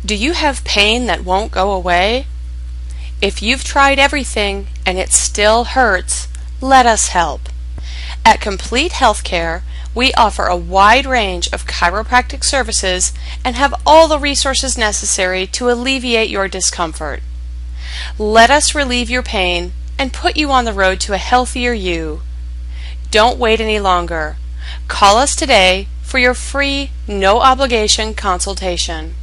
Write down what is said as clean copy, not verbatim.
Do you have pain that won't go away? If you've tried everything and it still hurts, let us help. At Complete Healthcare, we offer a wide range of chiropractic services and have all the resources necessary to alleviate your discomfort. Let us relieve your pain and put you on the road to a healthier you. Don't wait any longer. Call us today for your free, no obligation consultation.